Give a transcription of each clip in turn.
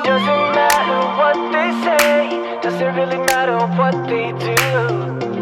Doesn't matter what they say, doesn't really matter what they do.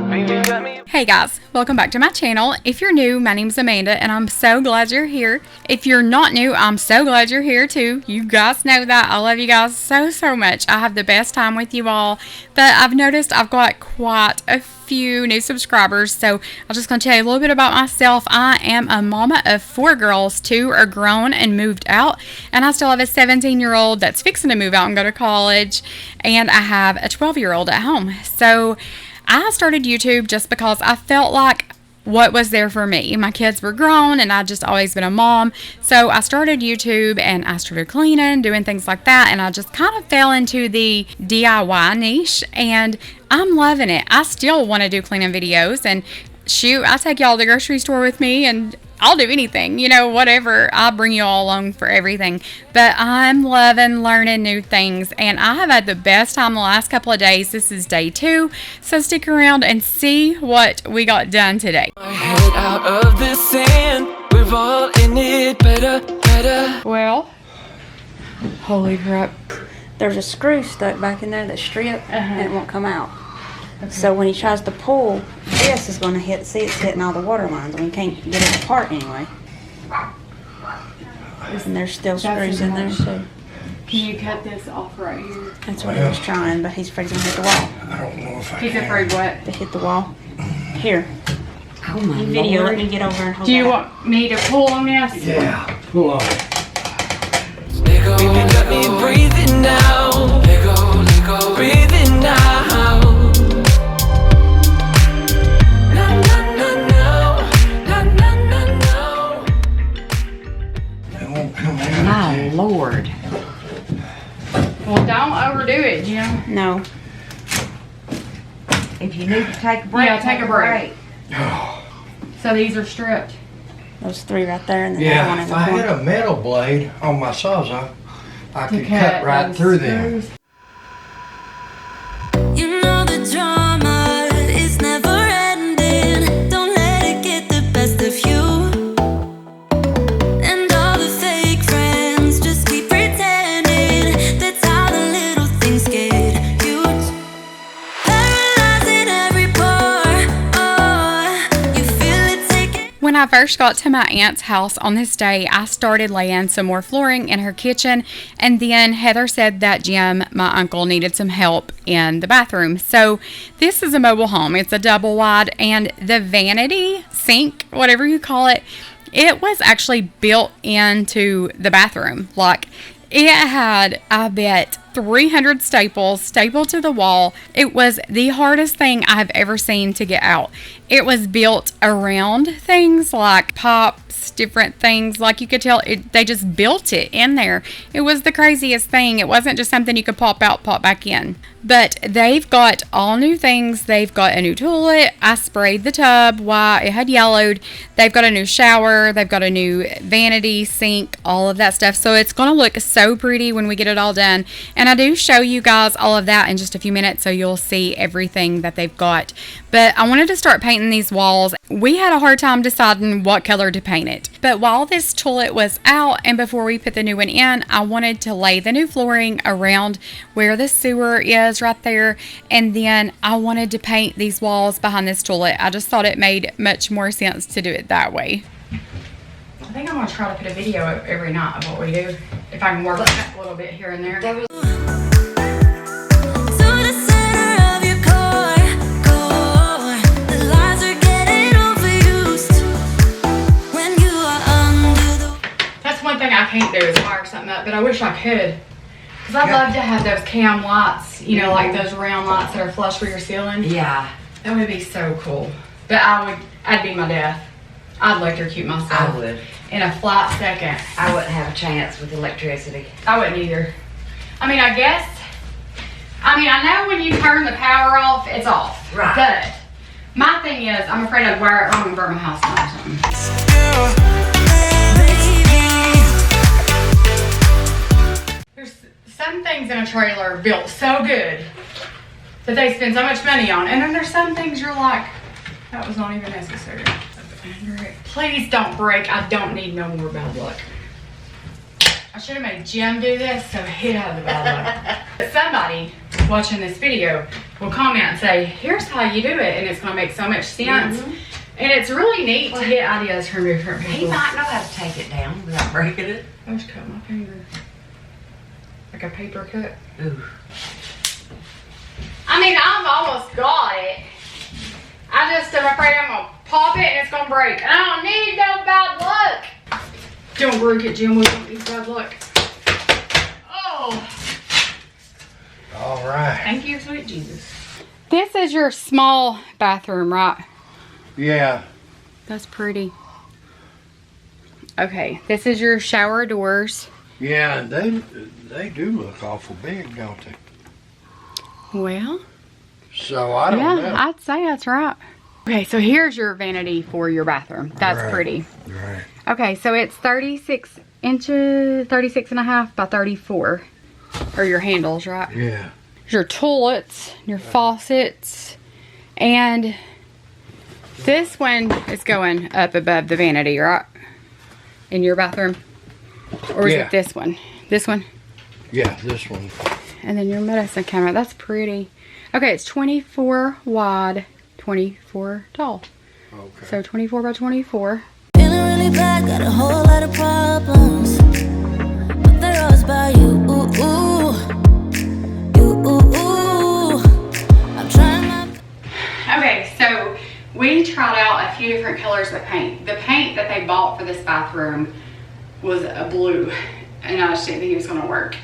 Baby, let me. Hey guys, welcome back to my channel. If you're new, my name's Amanda and I'm so glad you're here. If you're not new, I'm so glad you're here too. You guys know that. I love you guys so much. I have the best time with you all. But I've noticed I've got quite a few new subscribers, so I'm just going to tell you a little bit about myself. I am a mama of 4 girls. 2 are grown and moved out, and I still have a 17-year-old that's fixing to move out and go to college, and I have a 12-year-old at home. So I started YouTube just because I felt like what was there for me. My kids were grown and I'd just always been a mom. So I started YouTube and I started cleaning, doing things like that. And I just kind of fell into the DIY niche and I'm loving it. I still want to do cleaning videos and shoot, I'll take y'all to the grocery store with me and I'll do anything, you know, whatever. I'll bring you all along for everything. But I'm loving learning new things and I have had the best time the last couple of days. This is day 2, so stick around and see what we got done today. My head out of the sand, we're all in it, better. Well, holy crap. There's a screw stuck back in there that's stripped and it won't come out. So when he tries to pull, this is going to hit, see it's hitting all the water lines and we can't get it apart anyway. And there's still screws in there too. Can you cut this off right here? That's what he was trying, but he's afraid he's going to hit the wall. I don't know if I He's can. afraid what? To hit the wall. Here. Oh my Video, Lord. let me get over and hold Do you that. want me to pull on this? Yeah, pull on. Baby, got me breathing now. Let go, breathing now. It won't come out. My Lord. Well, don't overdo it, Jim. No. If you need to take a break, Yeah, take a break. Oh, So these are stripped. Those 3 right there and then the yeah, other one in if the I had corner. a metal blade on my sawzall, I To could cut right those through them. screws. You know the drama is never ending. Don't let it get the best of you. And all the fake friends just keep pretending. That's how the little things get huge. Paralyzing every pore. Oh, you feel it taking. When I first got to my aunt's house on this day, I started laying some more flooring in her kitchen, and then Heather said that Jim, my uncle, needed some help in the bathroom. So this is a mobile home. It's a double wide, and the vanity sink, whatever you call it, it was actually built into the bathroom. Like, it had, I bet, 300 staples stapled to the wall. It was the hardest thing I have ever seen to get out. It was built around things like pops, different things. Like, you could tell they just built it in there. It was the craziest thing. It wasn't just something you could pop out, pop back in. But they've got all new things. They've got a new toilet. I sprayed the tub while it had yellowed. They've got a new shower. They've got a new vanity, sink, all of that stuff. So it's going to look so pretty when we get it all done. And I do show you guys all of that in just a few minutes, so you'll see everything that they've got. But I wanted to start painting these walls. We had a hard time deciding what color to paint it. But while this toilet was out and before we put the new one in, I wanted to lay the new flooring around where the sewer is right there. And then I wanted to paint these walls behind this toilet. I just thought it made much more sense to do it that way. I think I'm going to try to put a video up every night of what we do. If I can work a little bit here and there. To the center of your core. The lies are getting overused. When you are under the. That's one thing I can't do is fire something up, but I wish I could. Because I'd love to have those cam lights, you know, like those round lights that are flush for your ceiling. Yeah, That would be so cool. But I'd be my death. I'd electrocute myself. I would. In a flat second. I wouldn't have a chance with electricity. I wouldn't either. I mean, I guess, I know when you turn the power off, it's off. Right. But my thing is, I'm afraid I'd wire it wrong and burn my house down or something. There's some things in a trailer built so good that they spend so much money on. And then there's some things you're like, that was not even necessary. Please don't break. I don't need no more bad luck. I should have made Jim do this so he'd have the bad luck. But somebody watching this video will comment and say, here's how you do it, and it's going to make so much sense. And it's really neat to get ideas from different people. He might know how to take it down without breaking it. I just cut my finger. Like a paper cut. Ooh. I mean, I've almost got it. I just am afraid I'm going to pop it and it's going to break. And I don't need no bad luck. Don't break it, Jim. We don't need bad luck. Oh. All right. Thank you, sweet Jesus. This is your small bathroom, right? Yeah. That's pretty. Okay, this is your shower doors. Yeah, and they do look awful big, don't they? Well, So I don't know. I'd say that's right. Okay, so here's your vanity for your bathroom. That's Right. pretty. Right. Okay, so it's 36 inches, 36 and a half by 34. Or your handles, right? Yeah. Your toilets, your faucets, and this one is going up above the vanity, right? In your bathroom? Or is Yeah. it this one? This one? Yeah, this one. And then your medicine cabinet. That's pretty. Okay, it's 24 wide, 24 tall. Okay. So 24 by 24. Feeling really bad, got a whole lot of problems, but they're all about you. Ooh, ooh. You, ooh, ooh. I'm trying my Okay, so we tried out a few different colors of paint. The paint that they bought for this bathroom was a blue, and I just didn't think it was going to work.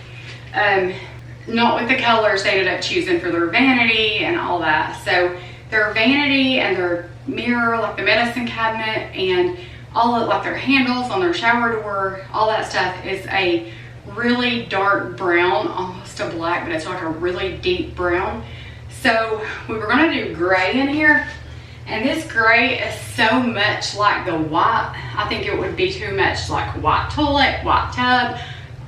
Not with the colors they ended up choosing for their vanity and all that. So their vanity and their mirror, like the medicine cabinet, and all of like their handles on their shower door, all that stuff is a really dark brown, almost a black, but it's like a really deep brown. So we were going to do gray in here, and this gray is so much like the white. I think it would be too much like white toilet, white tub,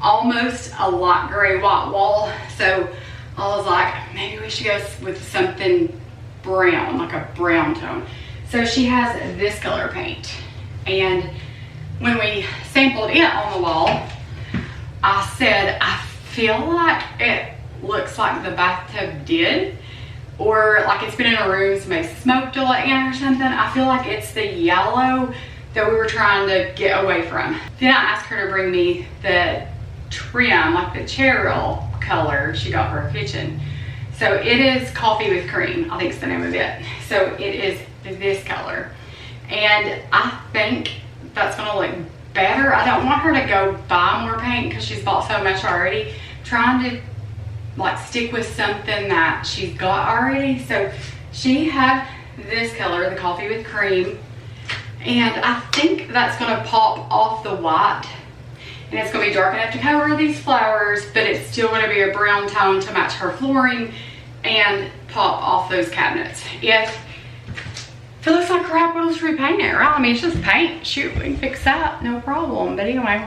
almost a light gray white wall. So I was like, maybe we should go with something brown, like a brown tone. So she has this color paint, and when we sampled it on the wall, I said, I feel like it looks like the bathtub did, or like it's been in a room, somebody smoked a lot in or something. I feel like it's the yellow that we were trying to get away from. Then I asked her to bring me the trim, like the chair rail color she got for her kitchen. So it is coffee with cream, I think is the name of it. So it is this color. And I think that's gonna look better. I don't want her to go buy more paint because she's bought so much already. Trying to like stick with something that she's got already. So she had this color, the coffee with cream. And I think that's gonna pop off the white. And it's gonna be dark enough to cover these flowers, but it's still gonna be a brown tone to match her flooring and pop off those cabinets. If it looks like crap, we'll just repaint it, right? I mean, it's just paint. Shoot, we can fix that, no problem. But anyway,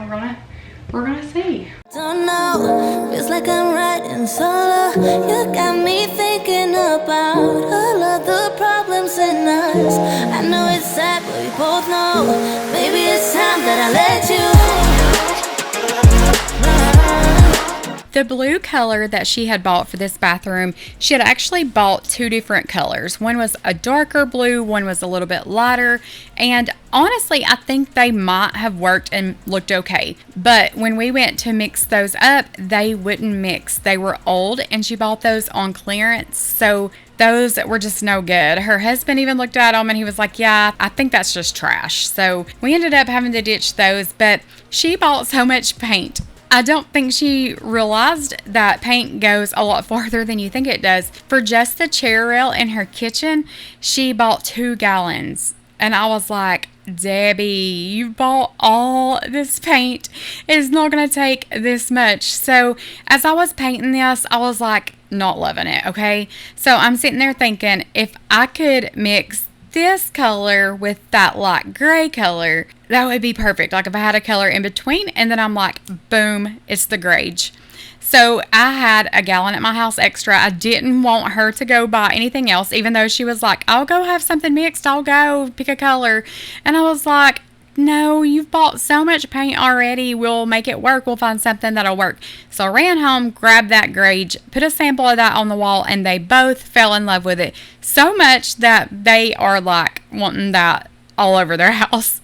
we're gonna see. don't know, feels like I'm riding solo. You got me thinking about all of the problems in us. I know it's sad, but we both know maybe it's time that I let you. The blue color that she had bought for this bathroom, she had actually bought two different colors. One was a darker blue, one was a little bit lighter, and honestly, I think they might have worked and looked okay. But when we went to mix those up, they wouldn't mix. They were old, and she bought those on clearance, so those were just no good. Her husband even looked at them and he was like, yeah, I think that's just trash. So we ended up having to ditch those, but she bought so much paint. I don't think she realized that paint goes a lot farther than you think it does. For just the chair rail in her kitchen, she bought 2 gallons. And I was like, Debbie, you bought all this paint. It's not going to take this much. So as I was painting this, I was like, not loving it, okay? So I'm sitting there thinking, if I could mix this color with that light gray color, that would be perfect. Like if I had a color in between, and then I'm like, boom, it's the grage. So I had a gallon at my house extra. I didn't want her to go buy anything else, even though she was like, I'll go have something mixed. I'll go pick a color. And I was like, no, you've bought so much paint already. We'll make it work. We'll find something that'll work. So I ran home, grabbed that grage, put a sample of that on the wall, and they both fell in love with it so much that they are like wanting that all over their house.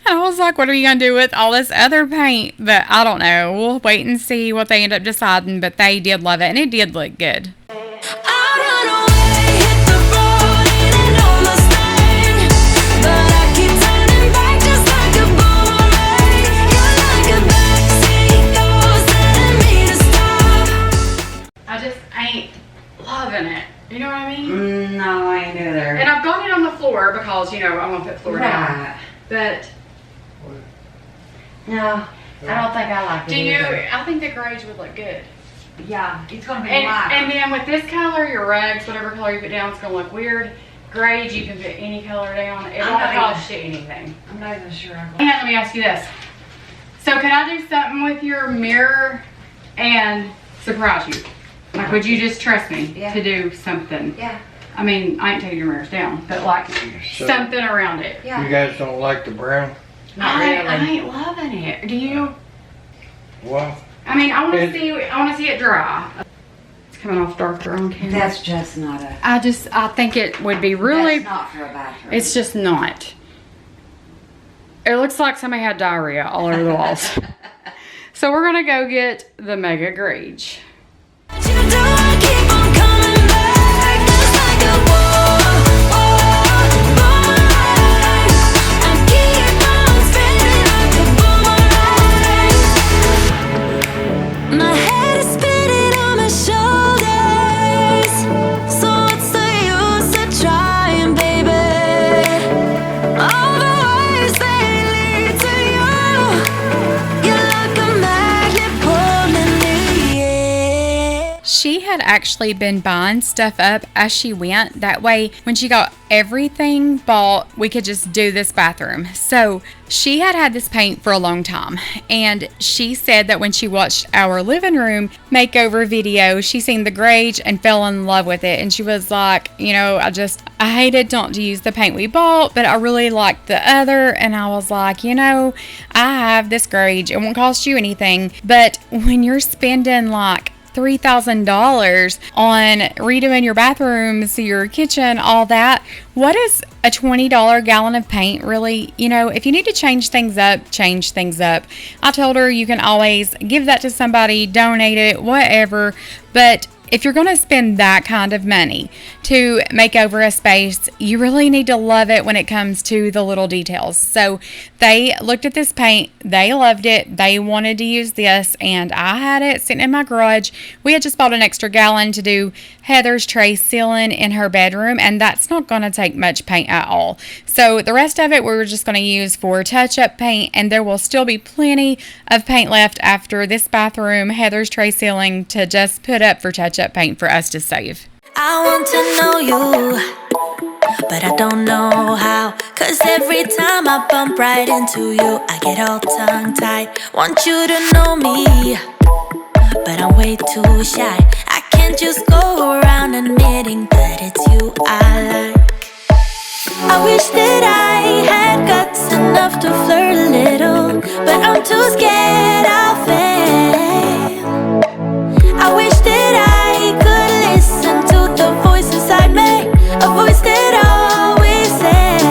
And I was like, what are you going to do with all this other paint? But I don't know. We'll wait and see what they end up deciding. But they did love it, and it did look good. I just ain't loving it. You know what I mean? No, I ain't either. And I've got it on the floor because, you know, I'm going to put floor down. But No, I don't think I like it do you, either. I think the grage would look good. Yeah, it's going to be And, light. and then with this color, your rugs, whatever color you put down, it's going to look weird. Grade, you can put any color down. It I'm won't not cost you anything. I'm not even sure I'm And let me ask you this. So could I do something with your mirror and surprise you? Like, would you just trust me to do something? Yeah. I mean, I ain't taking your mirrors down, but like So, something around it. Yeah. you guys don't like the brown? Not really. I ain't loving it. Do you? Well, I mean, I want to see it dry. It's coming off darker on camera. That's just not a. I think it would be really. That's not for a bathroom. It's just not. It looks like somebody had diarrhea all over the walls. So we're gonna go get the Mega Grage. My head is spinning on my shoulders, so what's the use of trying, baby? All the ways they lead to you. You're like a magnet pulling me in. She had actually been buying stuff up as she went. That way, when she got everything bought, we could just do this bathroom. So she had this paint for a long time, and she said that when she watched our living room makeover video, she seen the grage and fell in love with it. And she was like, you know, I hated not to use the paint we bought, but I really liked the other. And I was like, you know, I have this grage. It won't cost you anything. But when you're spending like $3,000 on redoing your bathrooms, your kitchen, all that, what is a $20 gallon of paint really? You know, if you need to change things up, change things up. I told her you can always give that to somebody, donate it, whatever. But if you're going to spend that kind of money to make over a space, you really need to love it when it comes to the little details. So they looked at this paint, they loved it, they wanted to use this, and I had it sitting in my garage. We had just bought an extra gallon to do Heather's tray ceiling in her bedroom, and that's not going to take much paint at all. So the rest of it we were just going to use for touch-up paint, and there will still be plenty of paint left after this bathroom, Heather's tray ceiling, to just put up for touch-up paint for us to save. I want to know you, but I don't know how. 'Cause every time I bump right into you, I get all tongue-tied. Want you to know me, but I'm way too shy. I can't just go around admitting that it's you I like. I wish that I had guts enough to flirt a little, but I'm too scared I'll fail. I wish that I could listen to the voice inside me, a voice that always said.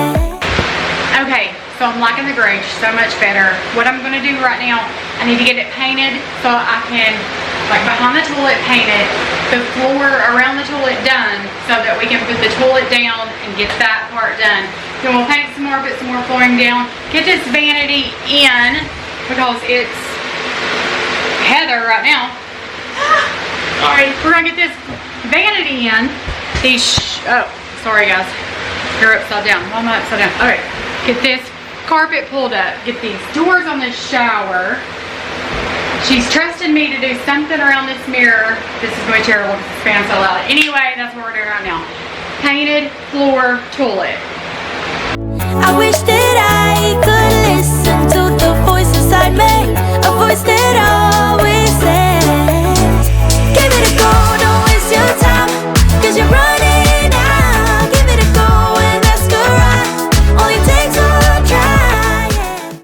Okay, so I'm liking the grage so much better. What I'm going to do right now, I need to get it painted so I can, like behind the toilet, paint it, the floor around the toilet done, so that we can put the toilet down and get that part done. Then we'll paint some more, put some more flooring down, get this vanity in, because it's Heather right now. Sorry, we're gonna get this vanity in. Oh, sorry guys, you're upside down. Why am I upside down? Okay, get this carpet pulled up, get these doors on this shower. She's trusting me to do something around this mirror. This is going to be terrible because it's fan so loud. Anyway, that's what we're doing right now. Painted floor toilet. I wish that I could listen to the voice inside me, a voice that always says, give it a go, don't waste your time, 'cause you're running out. Give it a go and ask her right, only takes one try, yeah.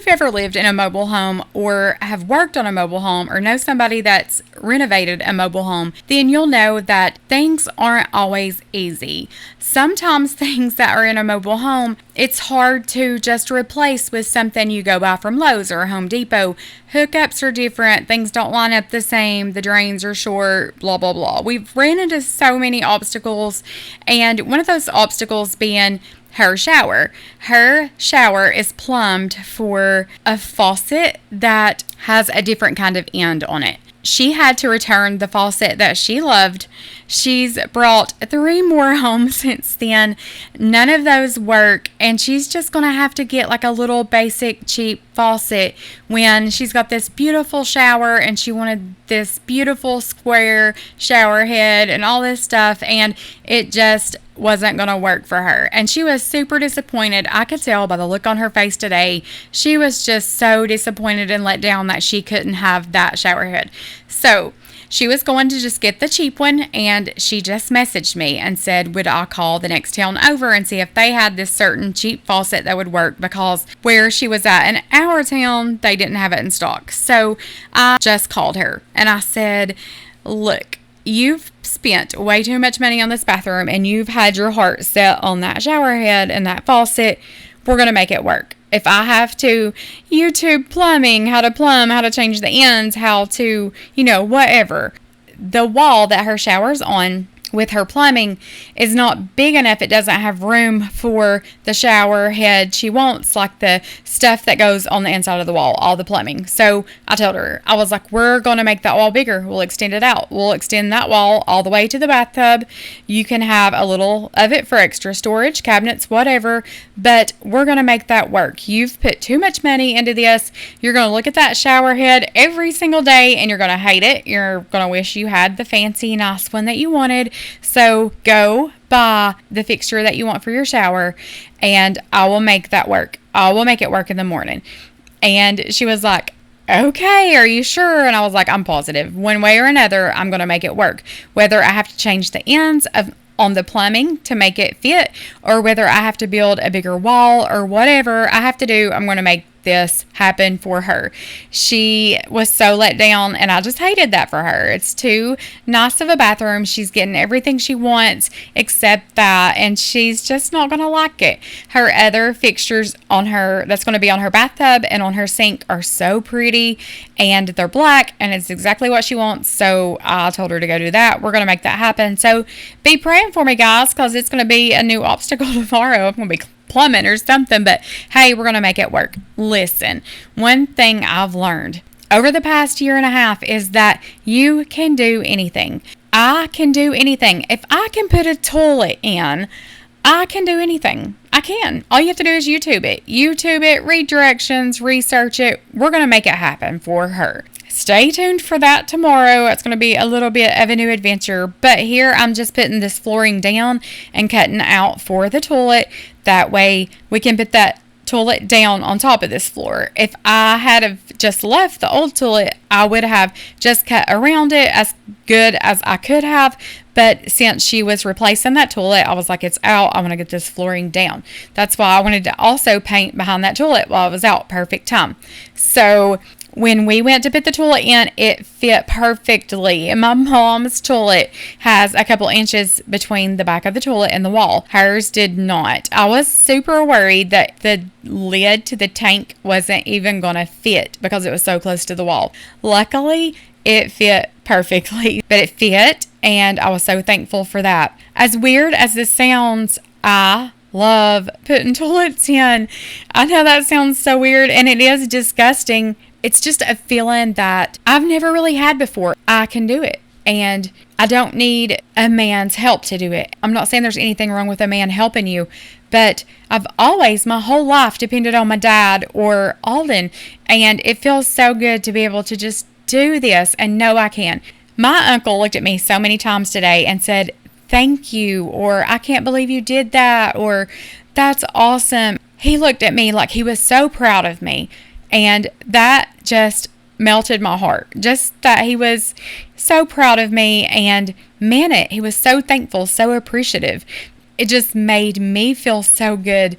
you've ever lived in a mobile home or have worked on a mobile home or know somebody that's renovated a mobile home, then you'll know that things aren't always easy. Sometimes things that are in a mobile home, it's hard to just replace with something you go buy from Lowe's or Home Depot. Hookups are different. Things don't line up the same. The drains are short, blah, blah, blah. We've ran into so many obstacles, and one of those obstacles being her shower. Her shower is plumbed for a faucet that has a different kind of end on it. She had to return the faucet that she loved. She's brought 3 more home since then. None of those work, and she's just going to have to get like a little basic cheap faucet when she's got this beautiful shower and she wanted this beautiful square shower head and all this stuff, and it just wasn't going to work for her. And she was super disappointed. I could tell by the look on her face today. She was just so disappointed and let down that she couldn't have that shower head. So she was going to just get the cheap one, and she just messaged me and said, would I call the next town over and see if they had this certain cheap faucet that would work, because where she was at in our town, they didn't have it in stock. So I just called her and I said, look, you've spent way too much money on this bathroom and you've had your heart set on that shower head and that faucet. We're going to make it work. If I have to YouTube plumbing, how to plumb, how to change the ends, how to, whatever. The wall that her shower's on with her plumbing is not big enough. It doesn't have room for the shower head she wants, like the stuff that goes on the inside of the wall, all the plumbing. So I told her, I was like, we're going to make that wall bigger. We'll extend it out. We'll extend that wall all the way to the bathtub. You can have a little of it for extra storage, cabinets, whatever, but we're going to make that work. You've put too much money into this. You're going to look at that shower head every single day and you're going to hate it. You're going to wish you had the fancy, nice one that you wanted. So go buy the fixture that you want for your shower and I will make that work. I will make it work in the morning. And she was like, okay, are you sure? And I was like, I'm positive. One way or another, I'm going to make it work. Whether I have to change the ends on the plumbing to make it fit, or whether I have to build a bigger wall or whatever I have to do, I'm going to make this happen for her. She was so let down, and I just hated that for her. It's too nice of a bathroom. She's getting everything she wants except that, and she's just not going to like it. Her other fixtures on her, that's going to be on her bathtub and on her sink, are so pretty, and they're black, and it's exactly what she wants. So I told her to go do that. We're going to make that happen. So be praying for me, guys, because it's going to be a new obstacle tomorrow. I'm going to be plumbing or something, but hey, we're going to make it work. Listen, one thing I've learned over the past year and a half is that you can do anything. I can do anything. If I can put a toilet in, I can do anything. I can. All you have to do is YouTube it, read directions, research it. We're going to make it happen for her. Stay tuned for that tomorrow. It's going to be a little bit of a new adventure. But here I'm just putting this flooring down and cutting out for the toilet. That way we can put that toilet down on top of this floor. If I had have just left the old toilet, I would have just cut around it as good as I could have. But since she was replacing that toilet, I was like, it's out. I want to get this flooring down. That's why I wanted to also paint behind that toilet while I was out. Perfect time. So when we went to put the toilet in, it fit perfectly. My mom's toilet has a couple inches between the back of the toilet and the wall. Hers did not. I was super worried that the lid to the tank wasn't even going to fit because it was so close to the wall. Luckily, it fit perfectly, but it fit, and I was so thankful for that. As weird as this sounds, I love putting toilets in. I know that sounds so weird, and it is disgusting. It's just a feeling that I've never really had before. I can do it, and I don't need a man's help to do it. I'm not saying there's anything wrong with a man helping you, but I've always, my whole life, depended on my dad or Alden, and it feels so good to be able to just do this and know I can. My uncle looked at me so many times today and said, thank you, or I can't believe you did that, or that's awesome. He looked at me like he was so proud of me. And that just melted my heart. Just that he was so proud of me and meant it. He was so thankful, so appreciative. It just made me feel so good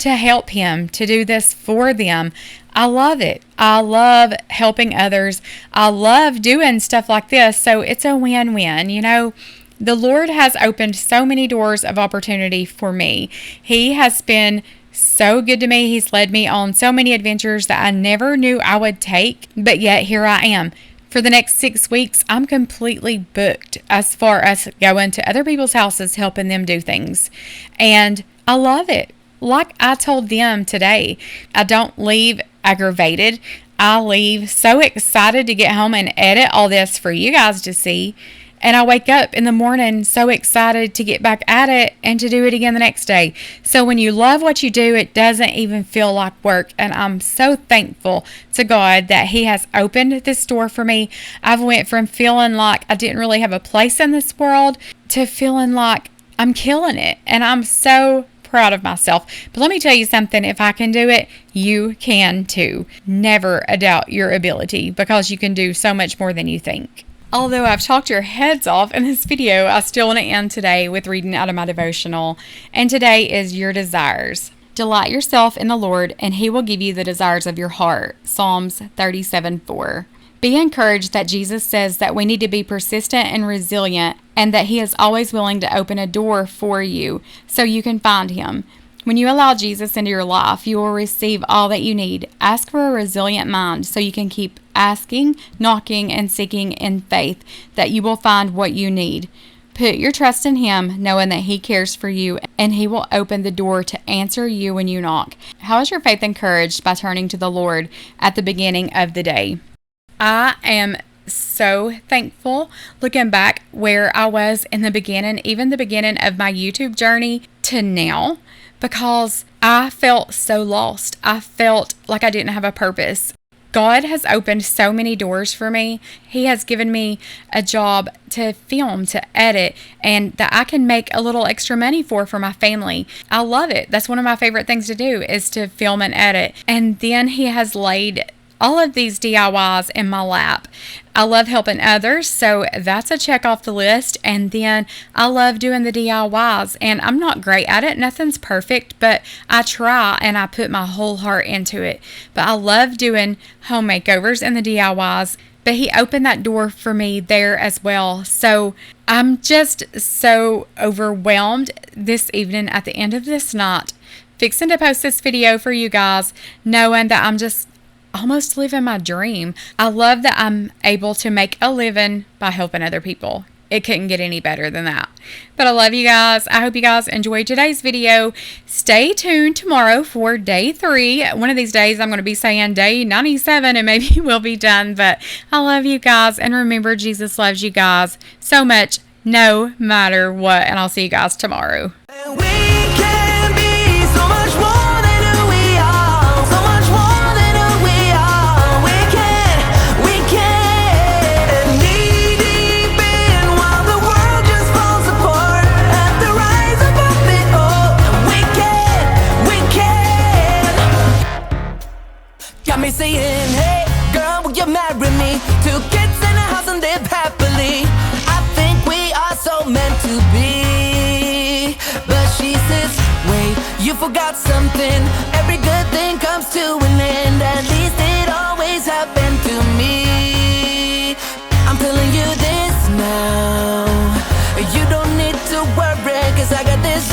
to help him, to do this for them. I love it. I love helping others. I love doing stuff like this. So it's a win-win. You know, the Lord has opened so many doors of opportunity for me. He has been so good to me. He's led me on so many adventures that I never knew I would take, but yet here I am. For the next 6 weeks, I'm completely booked as far as going to other people's houses, helping them do things. And I love it. Like I told them today, I don't leave aggravated. I leave so excited to get home and edit all this for you guys to see. And I wake up in the morning so excited to get back at it and to do it again the next day. So when you love what you do, it doesn't even feel like work. And I'm so thankful to God that He has opened this door for me. I've went from feeling like I didn't really have a place in this world to feeling like I'm killing it. And I'm so proud of myself. But let me tell you something, if I can do it, you can too. Never doubt your ability, because you can do so much more than you think. Although I've talked your heads off in this video, I still want to end today with reading out of my devotional. And today is your desires. Delight yourself in the Lord, and He will give you the desires of your heart. Psalms 37:4. Be encouraged that Jesus says that we need to be persistent and resilient, and that He is always willing to open a door for you so you can find Him. When you allow Jesus into your life, you will receive all that you need. Ask for a resilient mind so you can keep asking, knocking, and seeking in faith that you will find what you need. Put your trust in Him, knowing that He cares for you, and He will open the door to answer you when you knock. How is your faith encouraged? By turning to the Lord at the beginning of the day. I am so thankful looking back where I was in the beginning, even the beginning of my YouTube journey to now, because I felt so lost. I felt like I didn't have a purpose. God has opened so many doors for me. He has given me a job to film, to edit, and that I can make a little extra money for my family. I love it. That's one of my favorite things to do, is to film and edit. And then He has laid all of these DIYs in my lap. I love helping others, so that's a check off the list. And then I love doing the DIYs, and I'm not great at it. Nothing's perfect, but I try and I put my whole heart into it. But I love doing home makeovers and the DIYs. But He opened that door for me there as well. So I'm just so overwhelmed this evening at the end of this night, fixing to post this video for you guys, knowing that I'm just almost living my dream. I love that I'm able to make a living by helping other people. It couldn't get any better than that. But I love you guys. I hope you guys enjoyed today's video. Stay tuned tomorrow for day 3. One of these days I'm going to be saying day 97 and maybe we'll be done. But I love you guys. And remember, Jesus loves you guys so much, no matter what. And I'll see you guys tomorrow. We can be so much more than who we are, so much more than who we are. We can, knee deep in while the world just falls apart. At the rise above it all, we can. Got me saying, hey, girl, will you marry me? 2 kids in a house and live happily. I think we are so meant to be. But she says, wait, you forgot something. Every good thing comes to an end. At least it always happened to me. I'm telling you this now. You don't need to worry, 'cause I got this